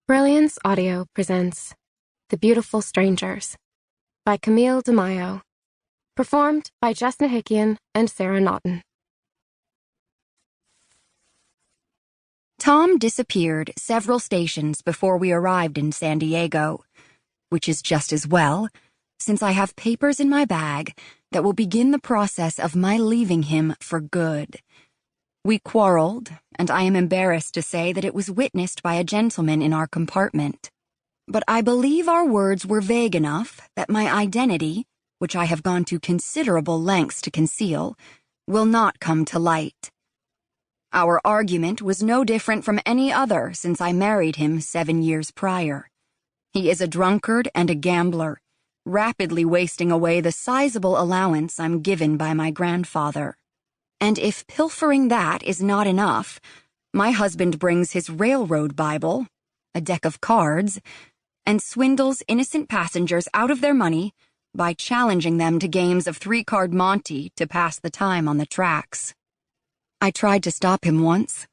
Brilliance Audio presents The Beautiful Strangers by Camille Di Maio, performed by Jess Nahikian and Sarah Naughton. Tom disappeared several stations before we arrived in San Diego, which is just as well, since I have papers in my bag that will begin the process of my leaving him for good. We quarreled, and I am embarrassed to say that it was witnessed by a gentleman in our compartment. But I believe our words were vague enough that my identity, which I have gone to considerable lengths to conceal, will not come to light. Our argument was no different from any other since I married him 7 years prior. He is a drunkard and a gambler, rapidly wasting away the sizable allowance I'm given by my grandfather. And if pilfering that is not enough, my husband brings his railroad Bible, a deck of cards, and swindles innocent passengers out of their money by challenging them to games of 3-card Monte to pass the time on the tracks. I tried to stop him once,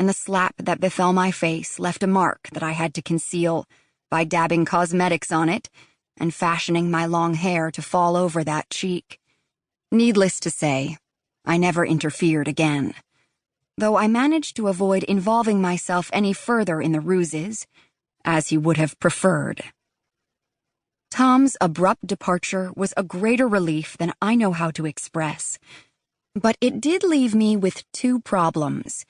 and the slap that befell my face left a mark that I had to conceal by dabbing cosmetics on it and fashioning my long hair to fall over that cheek. Needless to say, I never interfered again, though I managed to avoid involving myself any further in the ruses, as he would have preferred. Tom's abrupt departure was a greater relief than I know how to express, but it did leave me with 2 problems.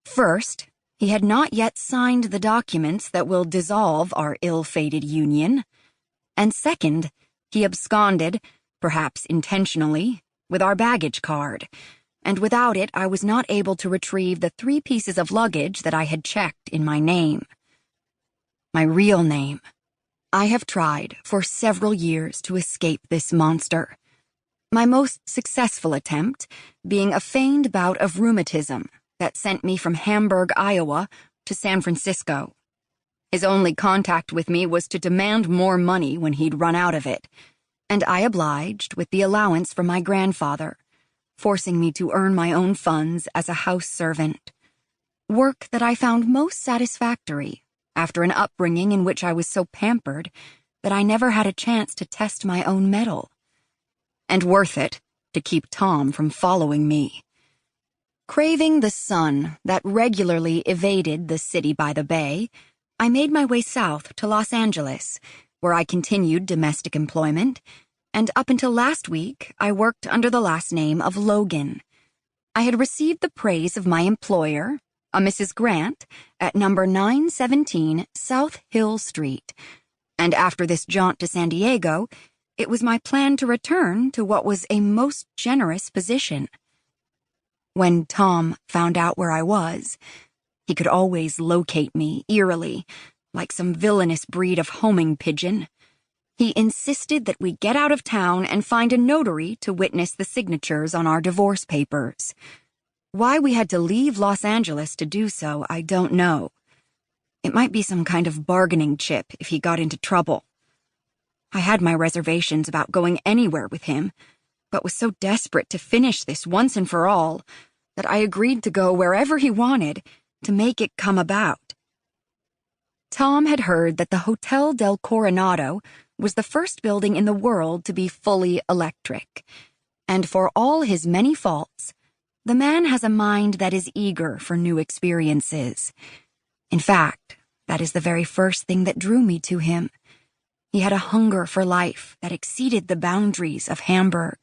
First, he had not yet signed the documents that will dissolve our ill-fated union, and second, he absconded, perhaps intentionally, with our baggage card, and without it I was not able to retrieve the 3 pieces of luggage that I had checked in my name. My real name. I have tried for several years to escape this monster, my most successful attempt being a feigned bout of rheumatism that sent me from Hamburg, Iowa, to San Francisco. His only contact with me was to demand more money when he'd run out of it, and I obliged with the allowance from my grandfather, forcing me to earn my own funds as a house servant, work that I found most satisfactory after an upbringing in which I was so pampered that I never had a chance to test my own mettle, and worth it to keep Tom from following me. Craving the sun that regularly evaded the city by the bay, I made my way south to Los Angeles, where I continued domestic employment, and up until last week, I worked under the last name of Logan. I had received the praise of my employer, a Mrs. Grant, at number 917 South Hill Street, and after this jaunt to San Diego, it was my plan to return to what was a most generous position. When Tom found out where I was, he could always locate me eerily, like some villainous breed of homing pigeon. He insisted that we get out of town and find a notary to witness the signatures on our divorce papers. Why we had to leave Los Angeles to do so, I don't know. It might be some kind of bargaining chip if he got into trouble. I had my reservations about going anywhere with him, but was so desperate to finish this once and for all that I agreed to go wherever he wanted to make it come about. Tom had heard that the Hotel del Coronado was the first building in the world to be fully electric, and for all his many faults, the man has a mind that is eager for new experiences. In fact, that is the very first thing that drew me to him. He had a hunger for life that exceeded the boundaries of Hamburg.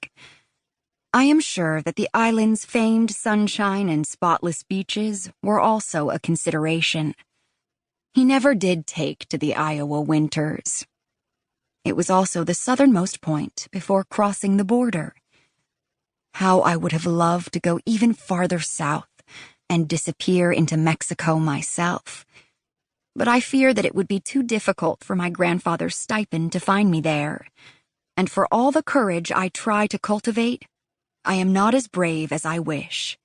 I am sure that the island's famed sunshine and spotless beaches were also a consideration. He never did take to the Iowa winters. It was also the southernmost point before crossing the border. How I would have loved to go even farther south and disappear into Mexico myself. But I fear that it would be too difficult for my grandfather's stipend to find me there, and for all the courage I try to cultivate, I am not as brave as I wish.